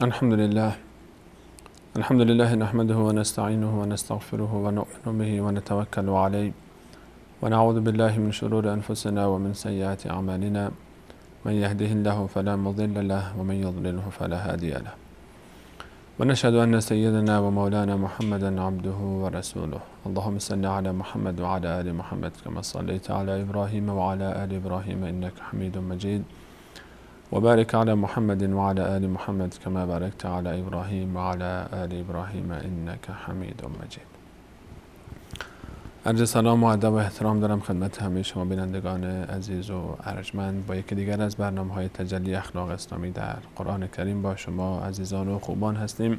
الحمد لله نحمده ونستعينه ونستغفره ونؤمن به ونتوكل عليه ونعوذ بالله من شرور أنفسنا ومن سيئات أعمالنا من يهده الله فلا مضل له ومن يضلله فلا هادي له ونشهد أن سيدنا ومولانا محمدا عبده ورسوله اللهم صل على محمد وعلى آل محمد كما صليت على إبراهيم وعلى آل إبراهيم إنك حميد مجيد وبارك على محمد وعلى آل محمد كما باركت على إبراهيم وعلى آل إبراهيم إنك حميد مجيد. عرض سلام و ادب و احترام دارم خدمت همه شما بینندگان عزیز و ارجمند با یکی دیگر از برنامه‌های تجلی اخلاق اسلامی در قرآن کریم با شما عزیزان و خوبان هستیم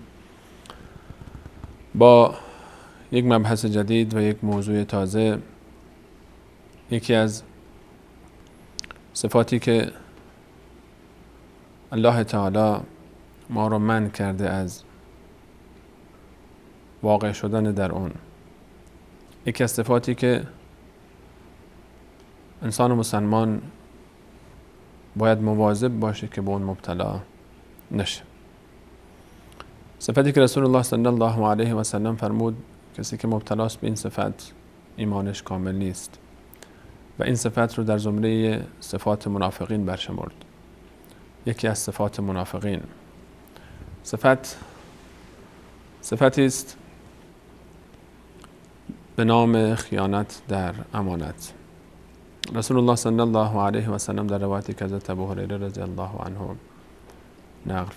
با یک مبحث جدید و یک موضوع تازه. یکی از صفاتی که الله تعالی ما رو منع کرده از واقع شدن در اون، یکی از صفاتی که انسان مسلمان باید مواظب باشه که به اون مبتلا نشه. صفتی که رسول الله صلی الله علیه و سلم فرمود کسی که مبتلاست به این صفت ایمانش کامل نیست و این صفت رو در زمره صفات منافقین برشمرد. یکی از صفات منافقین صفتی است به نام خیانت در امانت. رسول الله صلی الله علیه و سلم در روایتی که حضرت ابو هریره رضی الله عنه نقل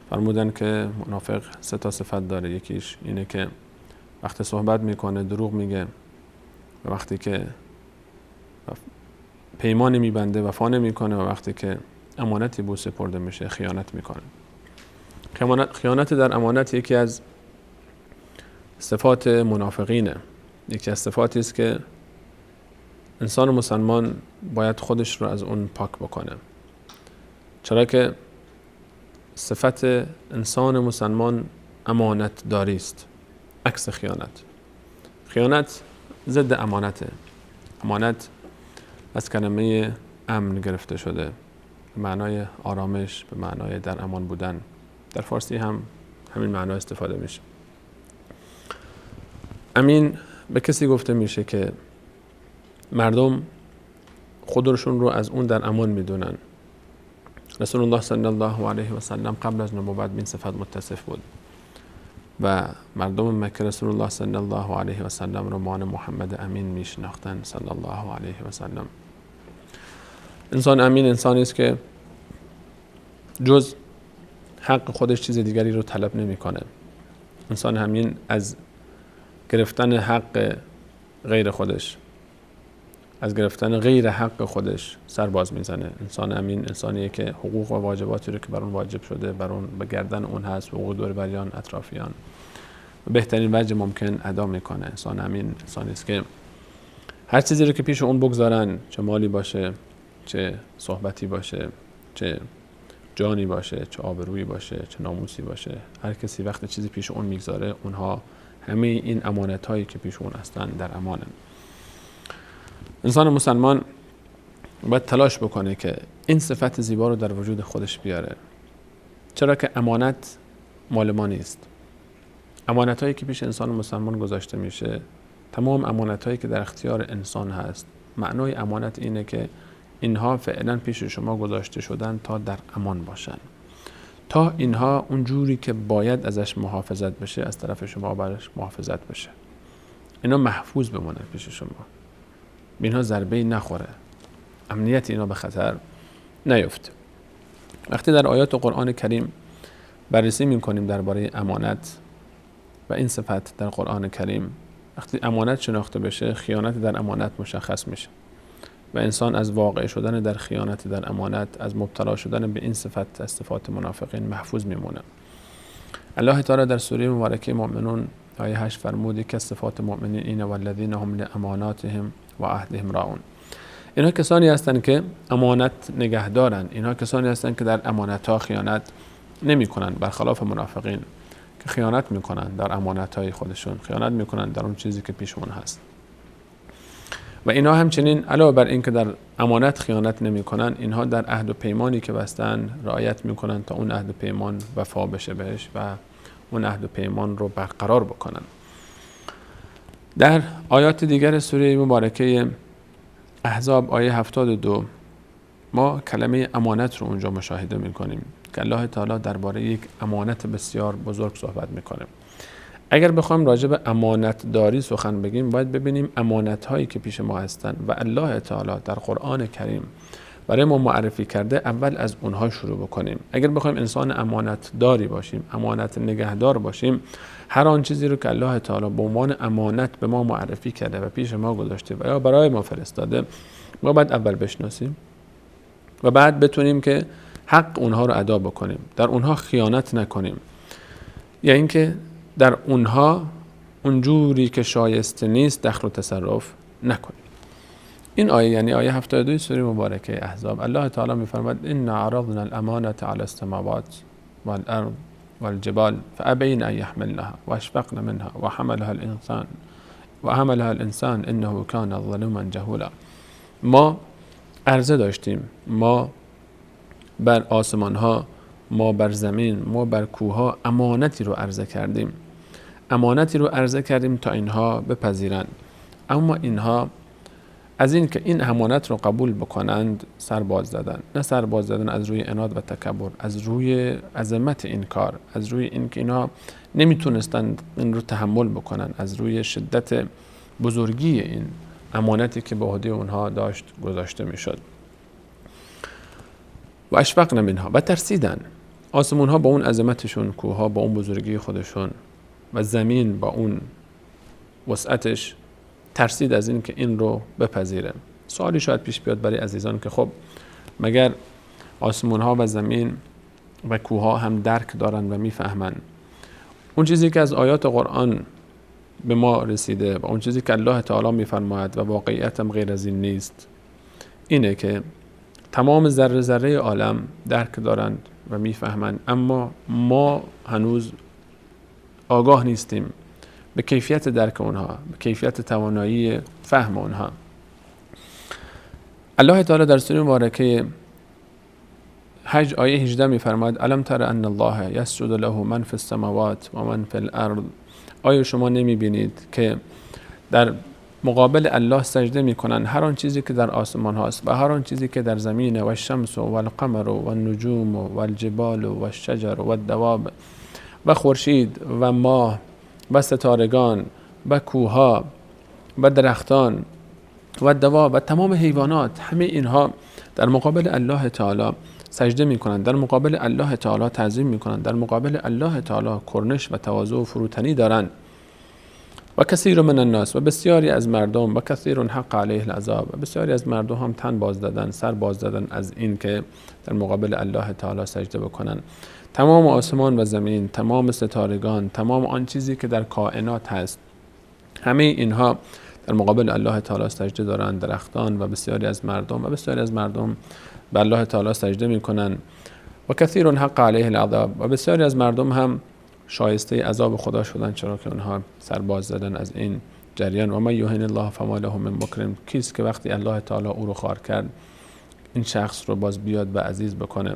فرمودن که منافق 3 صفت داره. یکیش اینه که وقتی صحبت میکنه دروغ میگه و وقتی که پیمانی میبنده وفا نمیکنه و وقتی که امانتی به سپرده میشه خیانت میکنه. خیانت در امانت یکی از صفات منافقینه. یکی از صفاتی است که انسان مسلمان باید خودش رو از اون پاک بکنه، چرا که صفت انسان مسلمان امانت داری است، عکس خیانت. خیانت ضد امانته. امانت از کلمه امن گرفته شده، به معنای آرامش، به معنای در امان بودن. در فارسی هم همین معنا استفاده میشه. امین به کسی گفته میشه که مردم خودشون رو از اون در امان میدونن. رسول الله صلی الله علیه و سلم قبل از نبوت به این صفت متصف بود و مردم مکه رسول الله صلی الله علیه و سلم رو مان محمد امین میشناختن صلی الله علیه و سلم. انسان امین انسانی است که جز حق خودش چیز دیگری رو طلب نمیکنه. انسان امین از گرفتن حق غیر خودش، از گرفتن غیر حق خودش سر باز میزنه. انسان امین انسانیه که حقوق و واجباتی رو که بر اون واجب شده بر اون به گردن اون هست، حقوق دور بریان اطرافیان به بهترین وجه ممکن ادا میکنه. انسان امین انسانی است که هر چیزی رو که پیش اون بگذارن، چه مالی باشه، چه صحبتی باشه، چه جانی باشه، چه آبرویی باشه، چه ناموسی باشه، هر کسی وقت چیزی پیش اون میگذاره اونها همه این امانت هایی که پیش اون هستن در امانن. انسان مسلمان باید تلاش بکنه که این صفت زیبا رو در وجود خودش بیاره، چرا که امانت مال ما نیست. امانت هایی که پیش انسان مسلمان گذاشته میشه، تمام امانت هایی که در اختیار انسان هست، معنای امانت اینه که اینها فعلا پیش شما گذاشته شدن تا در امان باشن، تا اینها اون جوری که باید ازش محافظت بشه از طرف شما برش محافظت بشه، اینا محفوظ بمونه پیش شما، به اینها ضربه‌ای نخوره، امنیت اینا به خطر نیفته. وقتی در آیات قرآن کریم بررسی می‌کنیم درباره امانت و این صفت در قرآن کریم، وقتی امانت شناخته بشه خیانت در امانت مشخص میشه و انسان از واقع شدن در خیانت در امانت، از مبتلا شدن به این صفت از صفات منافقین محفوظ میمونه. الله تعالی در سوره مبارکه مؤمنون آیه 8 فرمود که صفات مؤمنین این والذین هم لاماناتهم و عهدهم راعون. اینها کسانی هستند که امانت نگهدارن، اینها کسانی هستند که در امانت ها خیانت نمیکنن، برخلاف منافقین که خیانت میکنن در امانت های خودشون، خیانت میکنن در اون چیزی که پیش اون هست. و اینها همچنین علاوه بر اینکه در امانت خیانت نمی‌کنن، اینها در عهد و پیمانی که بستن رعایت می‌کنن تا اون عهد و پیمان وفا بشه بهش و اون عهد و پیمان رو برقرار بکنن. در آیات دیگر سوره مبارکه احزاب آیه 72 ما کلمه امانت رو اونجا مشاهده می‌کنیم که الله تعالی درباره یک امانت بسیار بزرگ صحبت می‌کنه. اگر بخوایم راجع به امانت داری سخن بگیم، باید ببینیم امانت هایی که پیش ما هستند و الله تعالی در قرآن کریم برای ما معرفی کرده، اول از اونها شروع بکنیم. اگر بخوایم انسان امانت داری باشیم، امانت نگهدار باشیم، هر آن چیزی رو که الله تعالی به عنوان امانت به ما معرفی کرده و پیش ما گذاشته و یا برای ما فرستاده، ما باید اول بشناسیم و بعد بتونیم که حق اونها رو ادا بکنیم، در اونها خیانت نکنیم، یا اینکه در اونها اونجوری که شایسته نیست دخل و تصرف نکنیم. این آیه یعنی آیه 72 سوره مبارکه احزاب، الله تعالی می‌فرماید ان عرضنا الامانه علی السماوات والارض والجبال فابین ان يحملنها واشفقن منها وحملها الانسان انه كان ظلوما جهولا. ما عرضه داشتیم، ما بر آسمان ها، ما بر زمین، ما بر کوه ها امانتی رو عرضه کردیم. امانتی رو عرضه کردیم تا اینها بپذیرند، اما اینها از این که این امانت رو قبول بکنند سر باز زدن. نه سر باز زدن از روی عناد و تکبر، از روی عظمت این کار، از روی این که اینها نمیتونستند این رو تحمل بکنن، از روی شدت بزرگی این امانتی که به عهده اونها داشت گذاشته میشد. و اشفقن منها، و ترسیدن. آسمون ها با اون عظمتشون، کوه ها با اون بزرگی خودشون و زمین با اون وسعتش ترسید از این که این رو بپذیره. سوالی شاید پیش بیاد برای عزیزان که خب مگر آسمون ها و زمین و کوه ها هم درک دارن و میفهمن؟ اون چیزی که از آیات قرآن به ما رسیده و اون چیزی که الله تعالی میفرماید و واقعیت هم غیر از این نیست، اینه که تمام ذره ذره عالم درک دارند و میفهمند، اما ما هنوز آگاه نیستیم به کیفیت درک اونها، به کیفیت توانایی فهم اونها. الله تعالی در سوره مبارکه حج آیه 18 میفرماید الم تر ان الله یسجد له من فی السماوات و من فی الارض. آیا شما نمیبینید که در مقابل الله سجده میکنن هر آن چیزی که در آسمان هاست و هر آن چیزی که در زمین، و الشمس و القمر و النجوم و الجبال و الشجر و الدواب، و خورشید و ماه و ستارگان و کوها و درختان و دواب و تمام حیوانات، همه اینها در مقابل الله تعالی سجده میکنند، در مقابل الله تعالی تعظیم میکنند، در مقابل الله تعالی کرنش و تواضع و فروتنی دارند. و کثیر من الناس، و بسیاری از مردم، و کثیر حق علیه العذاب، و بسیاری از مردم هم تن باز دادن، سر باز دادن از این که در مقابل الله تعالی سجده بکنن. تمام آسمان و زمین، تمام ستارگان، تمام آن چیزی که در کائنات هست، همه اینها در مقابل الله تعالی سجده دارند. درختان و بسیاری از مردم به الله تعالی سجده میکنن. و کثیر حق علیه العذاب، و بسیاری از مردم هم شایسته عذاب خدا شدن، چرا که اونها سر باز زدن از این جریان. و من یهن الله فما له من مکرم، کیست که وقتی الله تعالی او رو خوار کرد این شخص رو باز بیاد و عزیز بکنه؟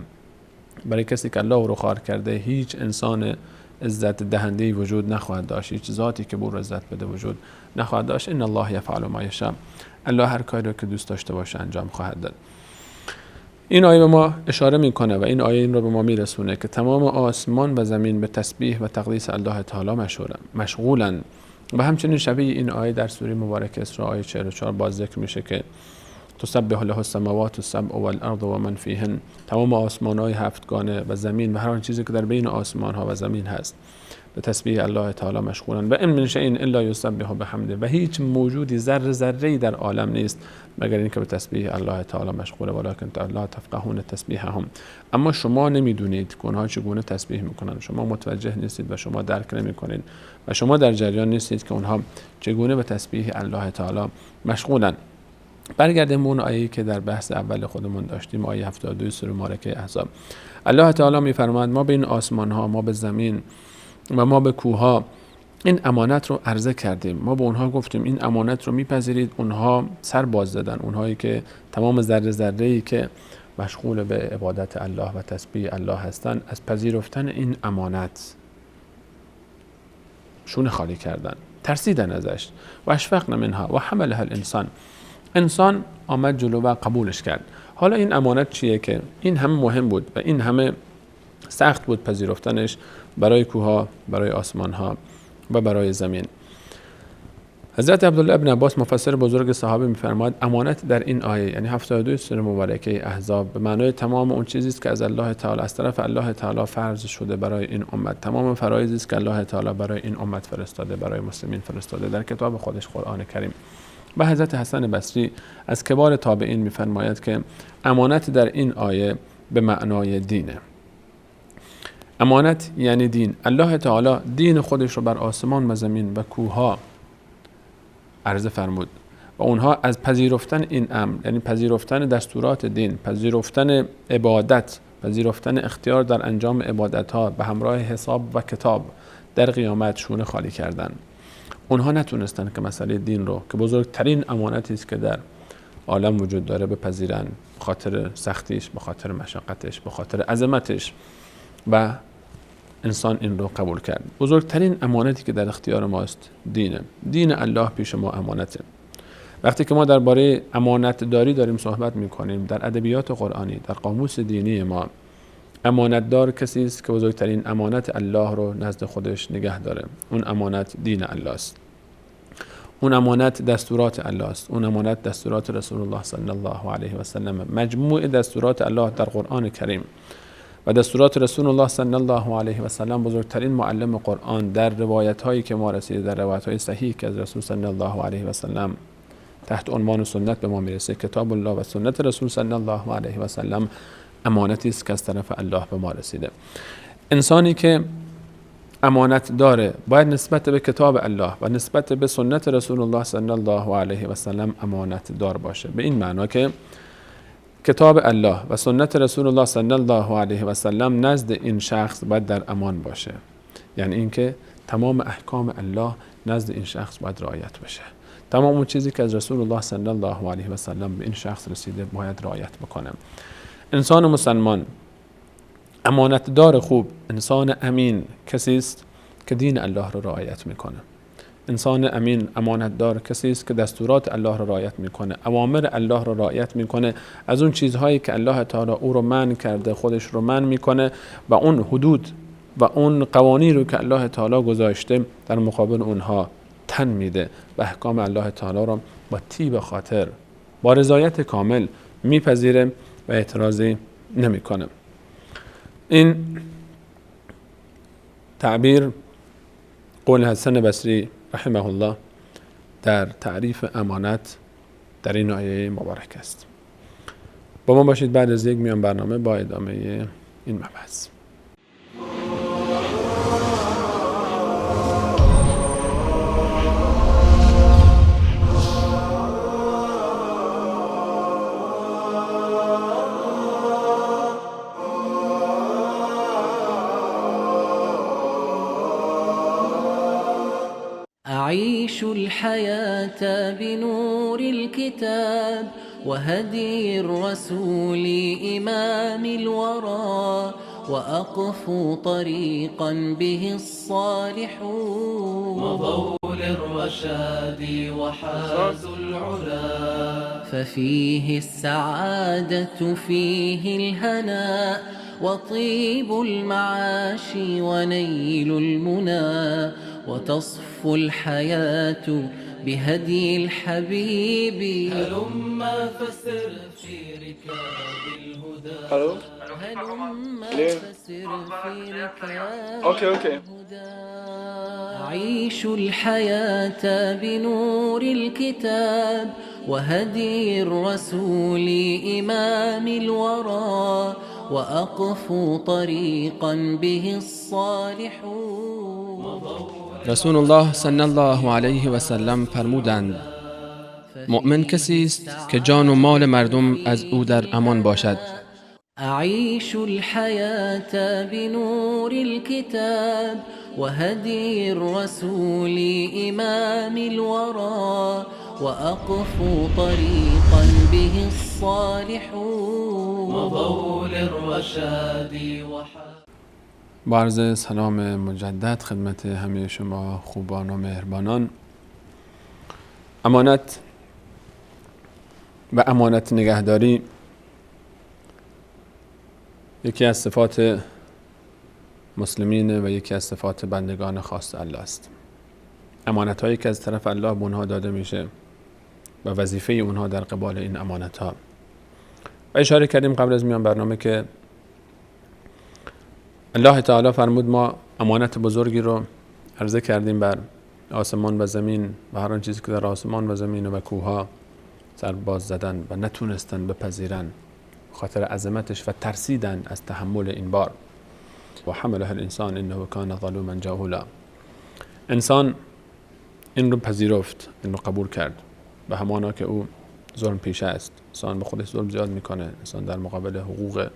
برای کسی که الله او رو خوار کرده هیچ انسان عزت دهنده‌ای وجود نخواهد داشت، هیچ ذاتی که او رو عزت بده وجود نخواهد داشت. ان الله یفعل ما یشاء، الله هر کاری رو که دوست داشته باشه انجام خواهد داد. این آیه به ما اشاره میکنه و این آیه این رو به ما میرسونه که تمام آسمان و زمین به تسبیح و تقدیس الله تعالی مشغولن. و همچنین شبیه این آیه در سوره مبارکه اسراء آیه 44 باز ذکر میشه که تسبح له السماوات السبع والارض و من فیهن، تمام آسمان‌های هفتگانه و زمین و هر آن چیزی که در بین آسمان‌ها و زمین هست به تسبیح الله تعالی مشغولن. و ان من شیء الا یسبح بحمده، و هیچ موجودی ذره ذره‌ای در عالم نیست مگر اینکه به تسبیح الله تعالی مشغوله. ولکن لا تفقهون تسبیحهم، اما شما نمیدونید که اونها چگونه تسبیح میکنن، شما متوجه نیستید و شما درک نمیکنید و شما در جریان نیستید که اونها چگونه به تسبیح الله تعالی مشغولن. برگردیم به اون آیه‌ای که در بحث اول خودمون داشتیم، آیه 72 سوره مبارکه احزاب. الله تعالی میفرماید ما به این آسمان ها، ما به زمین و ما به کوه ها این امانت رو عرضه کردیم، ما به اونها گفتیم این امانت رو میپذیرید. اونها سر باز دادن، اونهایی که تمام ذره ذره‌ای که مشغول به عبادت الله و تسبیح الله هستن، از پذیرفتن این امانت شونه خالی کردن، ترسیدن ازش. و اشفقنا منها و حملها الانسان، انسان آمد جلو و قبولش کرد. حالا این امانت چیه که این همه مهم بود و این همه سخت بود پذیرفتنش برای کوها، برای آسمانها و برای زمین؟ حضرت عبدالله ابن عباس مفسر بزرگ صحابه می‌فرماید امانت در این آیه، یعنی 72 سوره مبارکه احزاب، به معنای تمام اون چیزی است که از الله تعالی، از طرف الله تعالی فرض شده برای این امت، تمام فرایضی است که الله تعالی برای این امت فرستاده، برای مسلمین فرستاده در کتاب خودش قرآن کریم. و حضرت حسن بصری از کبار تابعین می‌فرماید که امانت در این آیه به معنای دینه. امانت یعنی دین. الله تعالی دین خودش رو بر آسمان و زمین و کوهها عرضه فرمود و اونها از پذیرفتن این امر، یعنی پذیرفتن دستورات دین، پذیرفتن عبادت، پذیرفتن اختیار در انجام عبادت ها به همراه حساب و کتاب در قیامت شونه خالی کردن. اونها نتونستن که مسئله دین رو که بزرگترین امانتی است که در عالم وجود داره بپذیرن، به خاطر سختیش، به خاطر مشقتش، به خاطر عظمتش، و انسان این رو قبول کرد. بزرگترین امانتی که در اختیار ماست دینه. دین الله پیش ما امانته. وقتی که ما درباره امانت داری داریم صحبت میکنیم در ادبیات قرآنی، در قاموس دینی ما، امانت دار کسی است که بزرگترین امانت الله رو نزد خودش نگه داره. اون امانت دین الله است. اون امانت دستورات الله است. اون امانت دستورات رسول الله صلی الله علیه و سلم، مجموع دستورات الله در قرآن کریم و دستورات رسول الله صلی الله علیه و سلم. بزرگترین معلم قرآن در روایت هایی که ما رسیده، در روایت های صحیح که از رسول صلی الله علیه و سلم تحت عنوان سنت به ما میرسه، کتاب الله و سنت رسول صلی الله علیه و سلم امانتی است که از طرف الله به ما رسیده. انسانی که امانت داره باید نسبت به کتاب الله و نسبت به سنت رسول الله صلی الله علیه و سلم امانت دار باشه، به این معنا که کتاب الله و سنت رسول الله صلی الله علیه و سلم نزد این شخص باید در امان باشه. یعنی اینکه تمام احکام الله نزد این شخص باید رعایت بشه. تمام اون چیزی که از رسول الله صلی الله علیه و سلم به این شخص رسیده باید رعایت بکنه. انسان مسلمان، امانت دار خوب، انسان امین کسی است که دین الله رو رعایت میکنه. انسان امین، امانت دار کسی است که دستورات الله را رعایت میکنه، اوامر الله را رعایت میکنه، از اون چیزهایی که الله تعالی او رو منع کرده خودش رو منع میکنه و اون حدود و اون قوانین رو که الله تعالی گذاشته در مقابل اونها تن میده و احکام الله تعالی را با طیب خاطر، با رضایت کامل میپذیره و اعتراضی نمیکنه. این تعبیر قول حسن بصری رحمه الله در تعریف امانت در این آیه مبارک است. با ما باشید بعد از یک میان برنامه با ادامه این مبحث. أعيش الحياة بنور الكتاب وهدي الرسول إمام الورى وأقف طريقا به الصالحون مضوا للرشاد وحازوا العلا ففيه السعادة فيه الهناء وطيب المعاش ونيل المنى وتصفو الحياة بهدي الحبيب هلما فسر في ركاب الهدى هلما فسر في ركاب الهدى أعيش الحياة بنور الكتاب وهدي الرسول إمام الورى وأقف طريقا به الصالحون. رسول الله صلی الله علیه و سلم فرمودند مؤمن کسی است که جان و مال مردم از او در امان باشد. أعيش الحياة بنور الكتاب وهدي الرسول إمام الورى وأقفوا طريقا به الصالحون مضوا للرشاد با عرض سلام مجدد خدمت همه شما خوبان و مهربانان. امانت و امانت نگهداری یکی از صفات مسلمین و یکی از صفات بندگان خاص الله است. امانت هایی که از طرف الله به اونها داده میشه و وظیفه اونها در قبال این امانت ها. و اشاره کردیم قبل از میان برنامه که الله تعالی فرمود ما امانت بزرگی رو عرضه کردیم بر آسمان و زمین و هر آن چیزی که در آسمان و زمین و کوهها سر باز زدن و نتونستن بپذیرن خاطر عظمتش و ترسیدن از تحمل این بار. و حمله الانسان انه کان ظلوما جهولا. انسان این رو پذیرفت، این رو قبول کرد و همانا که او ظلم پیشه است. انسان به خودش ظلم زیاد میکنه. انسان در مقابل حقوق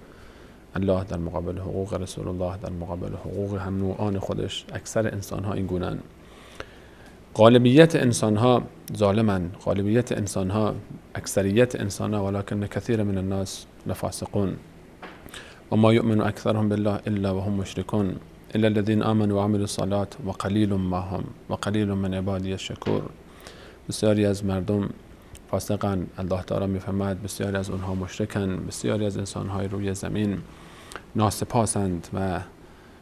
الله، در مقابل حقوق رسول الله، در مقابل حقوق هم نوعان خودش، اکثر انسان ها این گونن. غالبیت انسان ها ظالمن، غالبیت انسان ها، اکثریت انسان ها، ولکن کثیر من الناس لفاسقون و ما یؤمن اکثرهم بالله الا وهم مشرکون الا الذين آمنوا وعملوا الصالحات وقلیل ما هم وقلیل من عبادی الشکور. بسیاری از مردم فاسقن، الله تعالی میفرماید بسیاری از اونها مشرکن، بسیاری از انسانهای روی زمین ناسپاسند و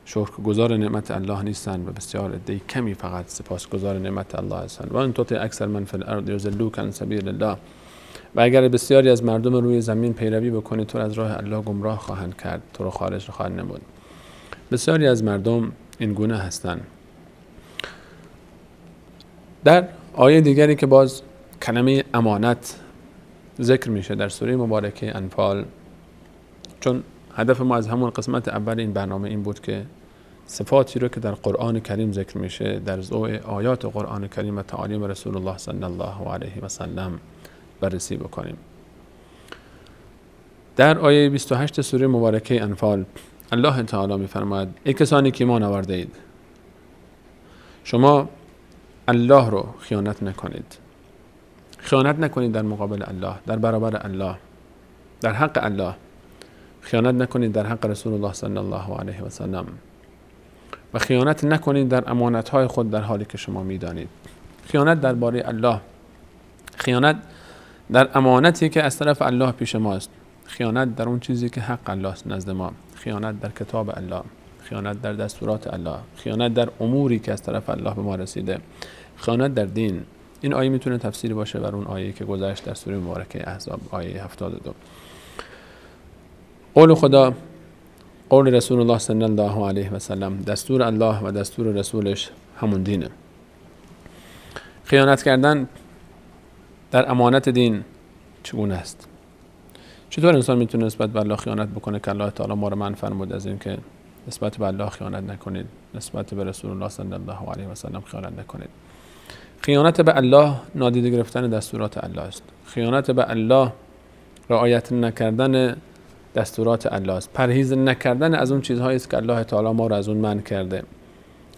شکرگزار نعمت الله نیستند و بسیار عده کمی فقط سپاسگزار نعمت الله هستند. و ان تطع اکثر من فی الارض یضلوک عن سبیل الله. و اگر بسیاری از مردم روی زمین پیروی بکنی تو از راه الله گمراه خواهند کرد، تو رو خارج خواهند نمود. بسیاری از مردم این گونه هستند. در آیه دیگری که باز کلمه امانت ذکر میشه در سوره مبارکه انفال، چون هدف ما از همون قسمت اول این برنامه این بود که صفاتی رو که در قرآن کریم ذکر میشه در ضوء آیات قرآن کریم و تعالیم رسول الله صلی الله علیه و سلم بررسی بکنیم. در آیه 28 سوره مبارکه انفال الله تعالی میفرماید ای کسانی که ایمان آورده اید شما الله رو خیانت نکنید. خیانت نکنید در مقابل الله، در برابر الله، در حق الله. خیانت نکنید در حق رسول الله صلی الله علیه و سلم و خیانت نکنید در امانت‌های خود در حالی که شما می‌دانید. خیانت درباره الله، خیانت در امانتی که از طرف الله پیش ماست، خیانت در اون چیزی که حق الله است نزد ما، خیانت در کتاب الله، خیانت در دستورات الله، خیانت در اموری که از طرف الله به ما رسیده، خیانت در دین. این آیه میتونه تفسیری باشه بر اون آیه که گذشت در سوره مبارکه احزاب، آیه 72. قول خدا، قول رسول الله صلی الله علیه و سلم، دستور الله و دستور رسولش همون دینه. خیانت کردن در امانت دین چگونه است؟ چطور انسان میتونه نسبت به الله خیانت بکنه که الله تعالی ما رو منع فرمود از این که نسبت به الله خیانت نکنید، نسبت به رسول الله صلی الله علیه و سلم خیانت نکنید؟ خیانت به الله نادیده گرفتن دستورات الله است. خیانت به الله رعایت نکردن دستورات الله است. پرهیز نکردن از اون چیزهایی است که الله تعالی ما را از اون منع کرده.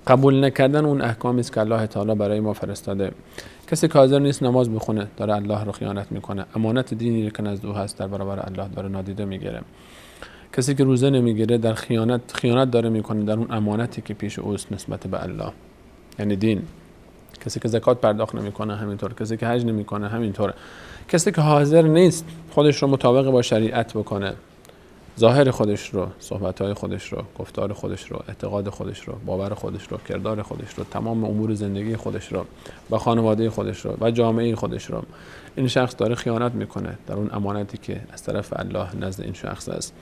قبول نکردن اون احکامی است که الله تعالی برای ما فرستاده. کسی که حاضر نیست نماز بخونه داره الله رو خیانت میکنه. امانت دینی که نزد او هست در برابر الله داره نادیده میگیره. کسی که روزه نمیگیره در خیانت داره میکنه در اون امانتی که پیش اوست نسبت به الله، یعنی دین. کسی که زکات پرداخت نمیکنه همینطور، کسی که حج نمیکنه همینطور، کسی که حاضر نیست خودش رو مطابق با شریعت بکنه، ظاهر خودش رو، صحبت‌های خودش رو، گفتار خودش رو، اعتقاد خودش رو، باور خودش رو، کردار خودش رو، تمام امور زندگی خودش رو و خانواده خودش رو و جامعه خودش رو، این شخص داره خیانت میکنه در اون امانتی که از طرف الله نزد این شخص است.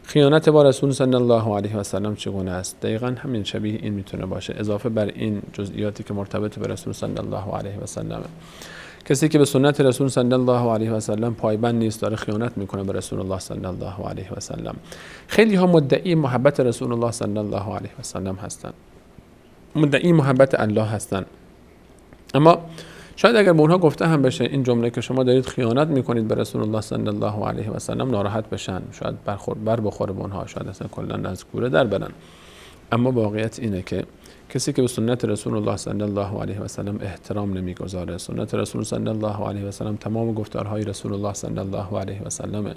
خیانت با رسول صلی الله علیه و سلم چگونه است؟ دقیقاً همین شبیه این میتونه باشه، اضافه بر این جزئیاتی که مرتبط به رسول صلی الله علیه و سلم. کسی که به سنت رسول صلی الله علیه و سلم پایبند نیست داره خیانت میکنه به رسول الله صلی الله علیه و سلم. خیلی ها مدعی محبت رسول الله صلی الله علیه و سلم هستند، مدعی محبت الله هستند، اما شاید اگر به اونها گفته هم بشه این جمله که شما دارید خیانت میکنید به رسول الله صلی الله علیه و سلم، ناراحت بشن، شاید بر بخوره به اونها، شاید اصلا کلا از کوره در برن. اما واقعیت اینه که کسی که به سنت رسول الله صلی الله علیه و سلم احترام نمیگذاره، سنت رسول صلی الله علیه و سلم تمام گفتارهای رسول الله صلی الله علیه و سلم،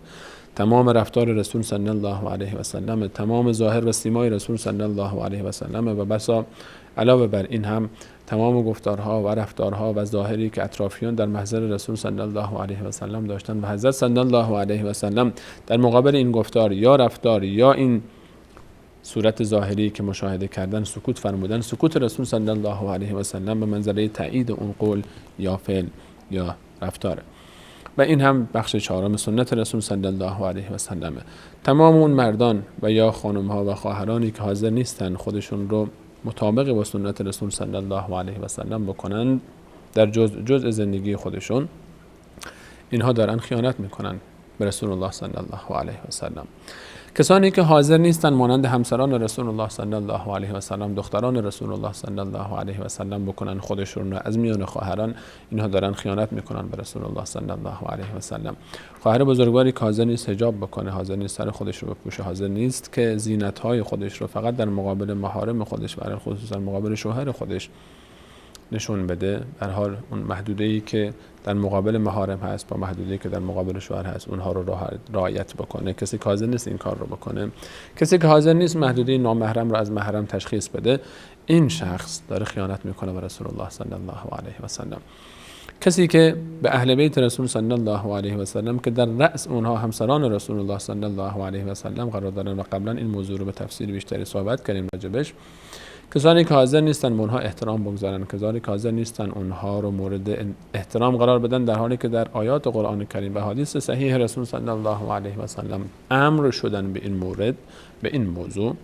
تمام رفتار رسول صلی الله علیه و سلم، تمام ظاهر و سیمای رسول صلی الله علیه و سلم و بسا علاوه بر این هم تمام گفتارها و رفتارها و ظاهری که اطرافیان در محضر رسول صلی الله علیه و سلم داشتن و حضرت صلی الله علیه و سلم در مقابل این گفتار یا رفتار یا این صورت ظاهری که مشاهده کردن سکوت فرمودن. سکوت رسول صلی الله علیه و سلم به منزله تایید اون قول یا فعل یا رفتاره. و این هم بخش چهارم سنت رسول صلی الله علیه و سلم. تمام اون مردان و یا خانم ها و خواهرانی که حاضر نیستن خودشون رو مطابق با سنت رسول صلی الله علیه و سلم بکنن در جزء زندگی خودشون، اینها دارن خیانت میکنن به رسول الله صلی الله علیه و سلم. کسانی که حاضر نیستن مانند همسران رسول الله صلی الله علیه و سلم، دختران رسول الله صلی الله علیه و سلم بکنن خودشون رو از میان خواهران، اینها دارن خیانت میکنن به رسول الله صلی الله علیه و سلم. خواهر بزرگواری که حاضر نیست حجاب بکنه، حاضر نیست سر خودش رو بپوشه، حاضر نیست که زینت‌های خودش رو فقط در مقابل محارم خودش و خصوصا مقابل شوهر خودش نشون بده، در حال اون محدوده‌ای که در مقابل محارم هست با محدوده‌ای که در مقابل شوهر هست اونها رو رعایت بکنه. کسی که حاضر نیست این کار رو بکنه، کسی که حاضر نیست محدوده نامحرم رو از محرم تشخیص بده، این شخص داره خیانت میکنه به رسول الله صلی الله علیه و سلم. کسی که به اهل بیت رسول صلی الله علیه و سلم که در رأس اونها همسران رسول الله صلی الله علیه و سلم قرار دارن و قبلا این موضوع رو به تفصیل بیشتری صحبت کردیم راجبش، کسانی که حاضر نیستن به اونها احترام بگذارن، کسانی که حاضر نیستن اونها رو مورد احترام قرار بدن، در حالی که در آیات قرآن کریم و حدیث صحیح رسول صلی الله علیه و سلم امر شدن به این مورد، به این موضوع،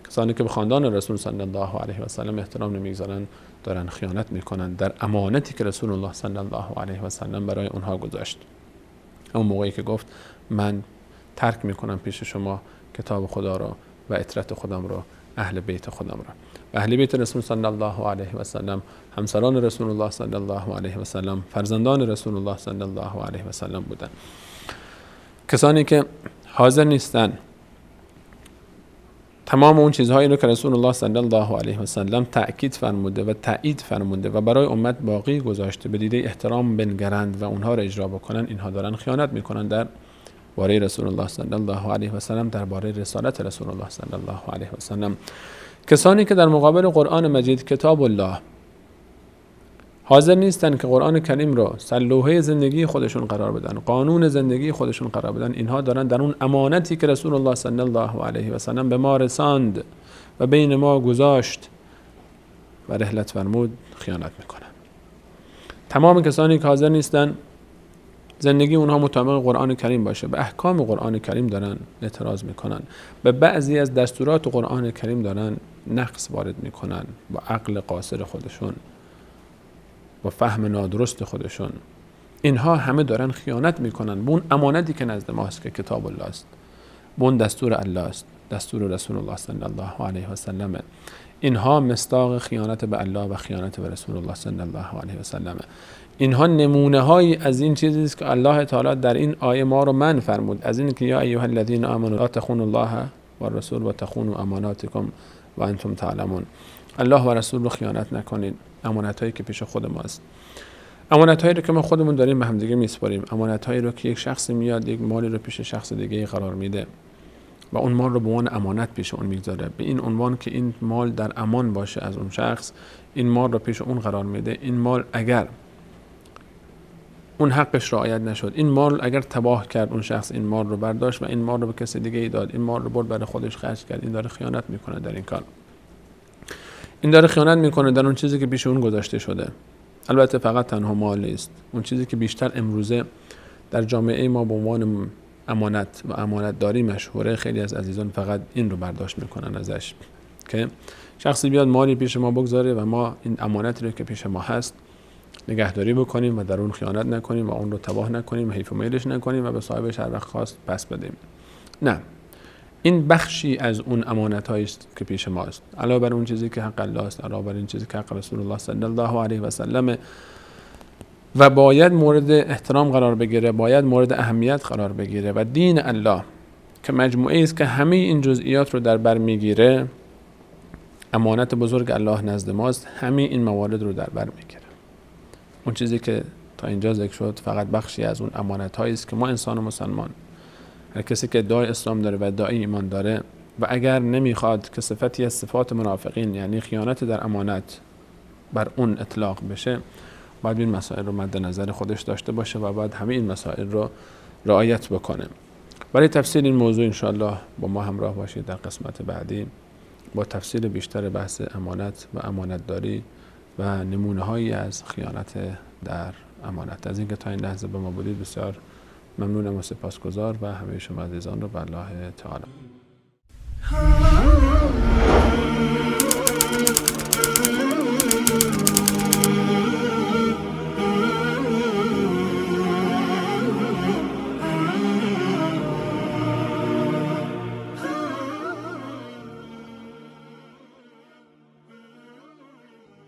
کسانی که به خاندان رسول صلی الله علیه و سلم احترام نمیگذارن دارن خیانت میکنن در امانتی که رسول الله صلی الله علیه و سلم برای اونها گذاشت. اون موقعی که گفت من ترک میکنم پیش شما کتاب خدا رو و اطرت خودم رو، اهل بیت خودم رو. اهل بیت رسول صلی الله علیه و سلم همسران رسول الله صلی الله علیه و سلم، فرزندان رسول الله صلی الله علیه و سلم بودن. کسانی که حاضر نیستن تمام اون چیزهایی رو که رسول الله صلی الله علیه و سلم تأکید فرموده و تایید فرموده و برای امت باقی گذاشته به دیده احترام بنگرند و اونها رو اجرا بکنن، اینها دارن خیانت میکنن در باره رسول الله صلی الله علیه و سلم، درباره رسالت رسول الله صلی الله علیه و سلم. کسانی که در مقابل قرآن مجید کتاب الله حاضر نیستن که قرآن کریم رو سلوحه زندگی خودشون قرار بدن، قانون زندگی خودشون قرار بدن، اینها دارن در اون امانتی که رسول الله صلی الله علیه و سلم به ما رساند و بین ما گذاشت و رحلت فرمود خیانت میکنن. تمام کسانی که حاضر نیستن زندگی اونها مطابق قرآن کریم باشه، به احکام قرآن کریم دارن اعتراض میکنن، به بعضی از دستورات قرآن کریم دارن نقص وارد میکنن با عقل قاصر خودشون، با فهم نادرست خودشون، اینها همه دارن خیانت میکنن به اون امانتی که نزد ماست که کتاب الله است، به اون دستور الله است، دستور رسول الله صلی الله علیه و سلم. اینها مصداق خیانت به الله و خیانت به رسول الله صلی الله علیه و سلم. اینها نمونه هایی از این چیزی است که الله تعالی در این آیه ما رو منع فرمود، از این که یا ایها الذین آمنوا لا تخونوا الله و الرسول و تخونوا اماناتکم و انتم تعلمون. الله و رسول رو خیانت نکنید، امانت هایی که پیش خود ماست، امانت هایی رو که ما خودمون داریم به هم دیگه میسپاریم، امانت هایی رو که یک شخصی میاد یک مالی رو پیش شخص دیگه قرار میده و اون مال رو به عنوان امانت پیش اون میگذاره، به این عنوان که این مال در امان باشه از اون شخص، این مال رو پیش اون قرار میده. این مال اگر اون حقش رعایت نشد، این مال اگر تباه کرد، اون شخص این مال رو برداشت و این مال رو به کسی دیگه ای داد، این مال رو برد برای خودش خرج کرد، این داره خیانت میکنه در این کار. این داره خیانت میکنه در اون چیزی که پیش اون گذاشته شده. البته فقط تنها مال نیست، اون چیزی که بیشتر امروزه در جامعه ما به عنوان امانت و امانتداری مشهوره، خیلی از عزیزان فقط این رو برداشت میکنن ازش که شخصی بیاد مالی پیش ما بگذاره و ما این امانتی رو که پیش ما هست نگهداری بکنیم و در اون خیانت نکنیم و اون رو تباه نکنیم و حیف و میلش نکنیم و به صاحبش هر وقت خواست پس بدیم. نه، این بخشی از اون امانت‌هایی است که پیش ماست، علاوه بر اون چیزی که حق الله است، علاوه بر این چیزی که حق رسول الله صلی الله علیه و سلم و باید مورد احترام قرار بگیره، باید مورد اهمیت قرار بگیره. و دین الله که مجموعه است که همه این جزئیات رو در بر میگیره، امانت بزرگ الله نزد ماست، همه این موارد رو در بر میگیره. اون چیزی که تا اینجا ذکر شد فقط بخشی از اون امانت هایی است که ما انسان مسلمان، هر کسی که ادعای اسلام داره و ادعای ایمان داره و اگر نمیخواد که صفتی از صفات منافقین یعنی خیانت در امانت بر اون اطلاق بشه، باید این مسائل رو مد نظر خودش داشته باشه و باید همه این مسائل رو رعایت بکنه. برای تفصیل این موضوع انشاءالله با ما همراه باشید در قسمت بعدی با تفصیل بیشتر بحث امانت و امانتداری و نمونه هایی از خیانت در امانت. از اینکه تا این لحظه با ما بودید بسیار ممنونم و سپاسگزار و همه شما عزیزان رو به الله تعالی